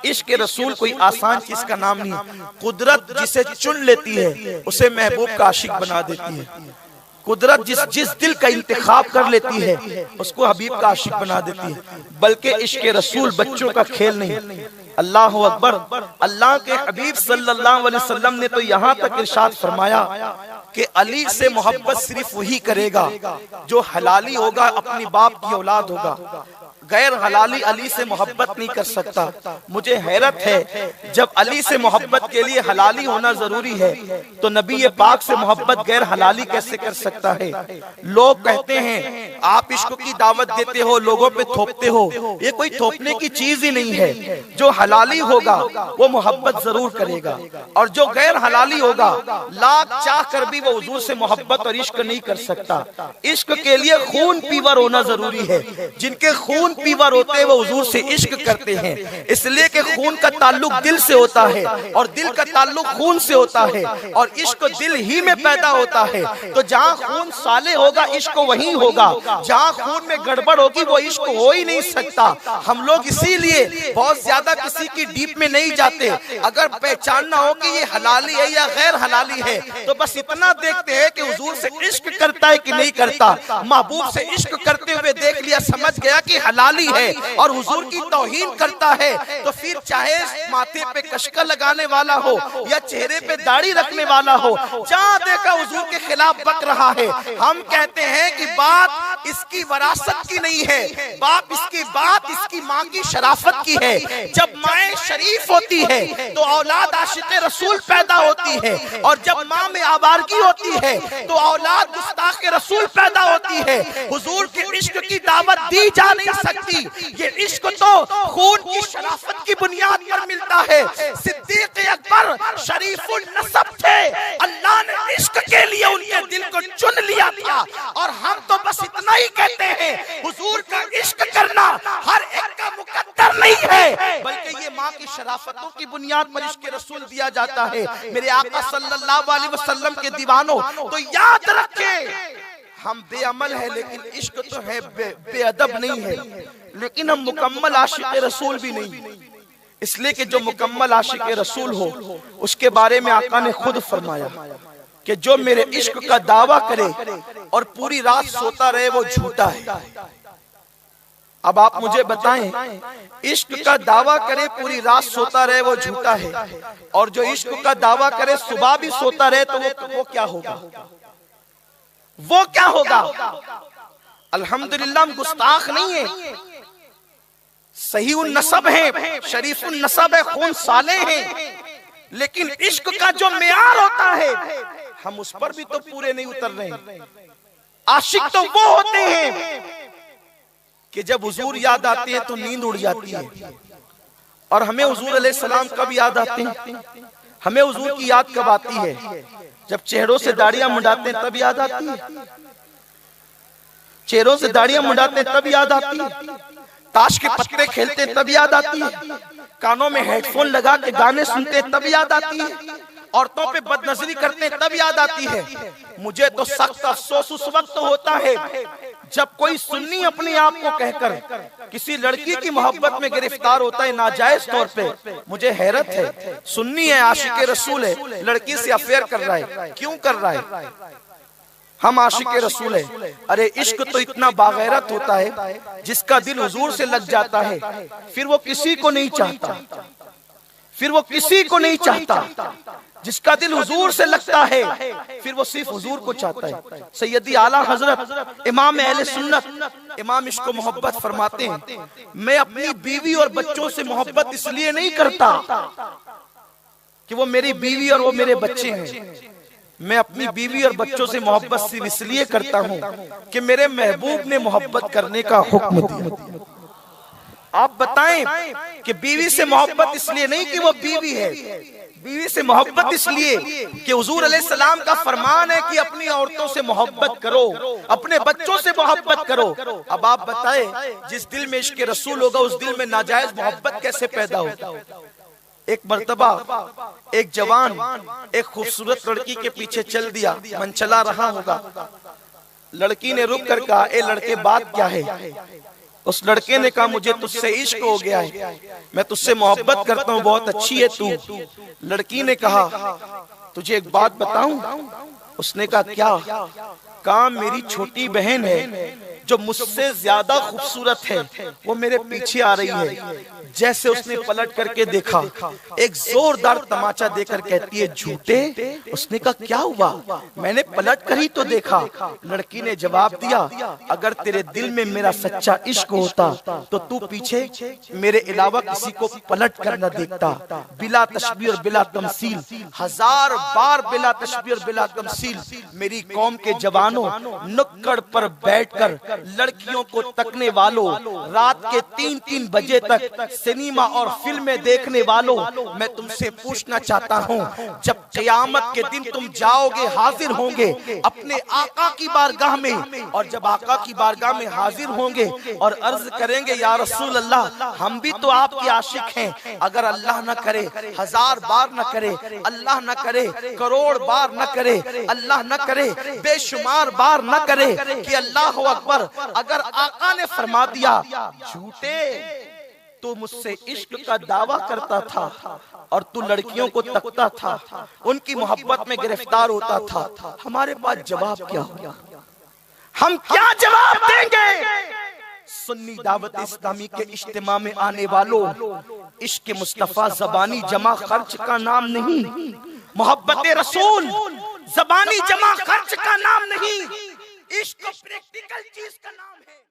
इश्क रसूल कोई आसान चीज का नाम नहीं। कुदरत जिसे चुन लेती है उसे महबूब का आशिक बना देती है। कुदरत जिस दिल का इंतखाब कर लेती है उसको हबीब का आशिक बना देती है। बल्कि इश्क रसूल बच्चों का खेल नहीं। अल्लाह अकबर। अल्लाह के हबीब सल्लल्लाहु अलैहि वसल्लम ने तो यहाँ तक इरशाद फरमाया कि अली से मोहब्बत सिर्फ वही करेगा जो हलाली होगा, अपनी बाप की औलाद होगा। गैर हलाली अली से मोहब्बत नहीं कर सकता। मुझे हैरत है, जब अली से मोहब्बत के लिए हलाली होना जरूरी है तो नबी पाक से मोहब्बत गैर हलाली कैसे कर सकता है। लोग कहते हैं आप इश्क की दावत देते हो, लोगों पे थोपते हो। ये कोई थोपने की चीज ही नहीं है। जो हलाली होगा वो मोहब्बत जरूर करेगा, और जो गैर हलाली होगा लाख चाह कर भी वो हुजूर से मोहब्बत और इश्क नहीं कर सकता। इश्क के लिए खून पीवर होना जरूरी है। जिनके खून पीवर होते हैं वो हुजूर से इश्क करते हैं, इसलिए कि खून का ताल्लुक दिल से होता है और दिल का ताल्लुक खून से होता है, और इश्क दिल ही में पैदा होता है। तो जहाँ खून साले होगा इश्क वहीं होगा, जहाँ खून में गड़बड़ होगी वो इश्क हो ही नहीं सकता। हम लोग इसीलिए बहुत ज्यादा किसी की डीप में नहीं जाते। अगर पहचानना हो कि ये हलाली है या गैर हलाली है तो बस इतना देखते हैं कि हुजूर से इश्क करता है कि नहीं करता। महबूब से इश्क करते हुए देख लिया, समझ गया कि हलाली है और हुजूर की तौहीन करता है, तो फिर चाहे माथे पे कशका लगाने वाला हो या चेहरे पे दाढ़ी रखने वाला हो, जहाँ देखा हुजूर के खिलाफ बक रहा है। हम कहते हैं कि बात इसकी वरासत की नहीं है, बाप इसकी बात इसकी माँ की शराफत की है। जब माँ शरीफ होती है तो औलाद आशिक़े रसूल पैदा होती है, और जब माँ में आबारगी होती है तो औलाद गुस्ताख़े रसूल पैदा होती है। हुजूर के इश्क की दावत दी जा नहीं सकती। ये इश्क तो खून की शराफत की बुनियाद पर मिलता है। सिद्दीक़ अकबर शरीफुल नसब थे, अल्लाह ने इश्क के लिए उनके दिल को चुन लिया था। और हम तो बस इतना ही कहते हैं, हुजूर का इश्क करना हर एक का मुकद्दर नहीं है, बल्कि ये माँ की शराफतों की बुनियाद पर इश्क रसूल दिया जाता है। मेरे आका सल्लल्लाहु अलैहि वसल्लम के दीवानों, तो याद रखें हम बेअमल है लेकिन इश्क तो है, बेअदब नहीं है, लेकिन हम मुकम्मल आशिक़े रसूल भी नहीं। इसलिए कि जो मुकम्मल आशिक़े रसूल हो उसके बारे में आका ने खुद फरमाया कि जो मेरे इश्क का दावा करे और पूरी रात सोता रहे वो झूठा है। अब आप मुझे बताएं, इश्क का दावा करे पूरी रात सोता रहे वो झूठा है, और जो इश्क का दावा करे सुबह भी सोता रहे तो वो क्या होगा? वो क्या होगा? अल्हम्दुलिल्लाह हम गुस्ताख नहीं है, सही उन नसब है, शरीफ उन नसब है, खून साले हैं, लेकिन इश्क का जो मेयार होता है हम उस पर भी तो पूरे नहीं उतर रहे। आशिक तो वो होते हैं कि जब हुजूर याद आते हैं तो नींद उड़ जाती है, और हमें हुजूर अलैहिस्सलाम कब याद आते हैं? हमें हुजूर की याद कब आती है? जब चेहरों से दाढ़ियां मुंडाते हैं तब याद आती है, चेहरों से दाढ़ियां मुंडाते हैं तब याद आती है, ताश के पत्ते खेलते हैं तब याद आती है, कानों में हेडफोन लगा के गाने सुनते हैं तब याद आती है, औरतों पे बदनजरी करते हैं तब याद आती है। मुझे तो सख्त अफसोस उस वक्त होता है जब कोई सुन्नी अपने आप को कहकर किसी लड़की की मोहब्बत में गिरफ्तार होता है नाजायज तौर पे। मुझे हैरत है, सुन्नी है, आशिक़े रसूल है, लड़की से अफेयर कर रहा है, क्यों कर रहा है? हम आशिक़े रसूल है। अरे इश्क तो इतना बागैरत होता है जिसका दिल हुजूर से लग जाता है फिर वो किसी को नहीं चाहता, फिर वो किसी को नहीं चाहता। जिसका दिल हुजूर से लगता है फिर वो सिर्फ हुजूर को चाहता है। सैयदी आला हजरत इमाम अहले सुन्नत इमाम इश्क मोहब्बत फरमाते हैं, मैं अपनी बीवी और बच्चों से मोहब्बत इसलिए नहीं करता कि वो मेरी बीवी और वो मेरे बच्चे हैं, मैं अपनी बीवी और बच्चों से मोहब्बत सिर्फ इसलिए करता हूँ कि मेरे महबूब ने मोहब्बत करने का हुक्म दिया। आप बताएं कि बीवी से मोहब्बत इसलिए नहीं कि वो बीवी है, बीवी से मोहब्बत इसलिए कि हुजूर अलैहिस्सलाम का फरमान है कि अपनी औरतों से मोहब्बत करो, अपने बच्चों से मोहब्बत करो। अब आप बताएं जिस दिल में इश्क रसूल होगा उस दिल में नाजायज मोहब्बत कैसे पैदा होगा? एक मर्तबा एक जवान एक खूबसूरत लड़की के पीछे चल दिया, मन चला रहा होगा, लड़की ने रुक कर कहा, ए लड़के बात क्या है? उस लड़के ने कहा मुझे तुझसे इश्क हो गया है, मैं तुझसे मोहब्बत करता हूँ, बहुत अच्छी है तू। लड़की ने कहा तुझे एक बात बताऊं? उसने कहा क्या? कहा मेरी छोटी बहन है जो मुझसे ज्यादा खूबसूरत है, वो मेरे पीछे आ रही है। जैसे उसने पलट करके देखा, एक जोरदार तमाचा देकर कहती है झूठे। उसने कहा क्या हुआ? मैंने पलट कर ही तो देखा। लड़की ने जवाब दिया अगर तेरे दिल में मेरा सच्चा इश्क होता तो तू पीछे मेरे अलावा किसी को पलट कर न देखता। बिला तशबीह और बिला तमसील, 1000 बार बिला तशबीह और बिला तमसील मेरी कौम के जवानों, नुक्कड़ पर बैठकर लड़कियों को तकने वालों, रात के 3-3 बजे तक सिनेमा और फिल्में देखने वालों, मैं तुमसे पूछना चाहता हूँ जब क़यामत के दिन तुम जाओगे, हाजिर होंगे अपने आका की बारगाह में, और जब आका की बारगाह में हाजिर होंगे और अर्ज करेंगे या रसूल अल्लाह हम भी तो आपके आशिक हैं, अगर अल्लाह न करे 1000 बार न करे, अल्लाह न करे करोड़ बार न करे, अल्लाह न करे बेशुमार बार न करे कि अल्लाह अकबर, अगर आका ने फरमा दिया झूठे तू मुझसे इश्क का दावा करता था और तू लड़कियों को तकता था, उनकी मोहब्बत में गिरफ्तार होता था, हमारे पास जवाब क्या होगा? हम क्या जवाब देंगे? सुन्नी दावत इस्लामी के इज्तिमा में आने वालों, इश्क मुस्तफा जबानी जमा खर्च का नाम नहीं, मोहब्बत रसूल जबानी जमा खर्च का नाम नहीं, इश्क प्रैक्टिकल चीज का नाम है।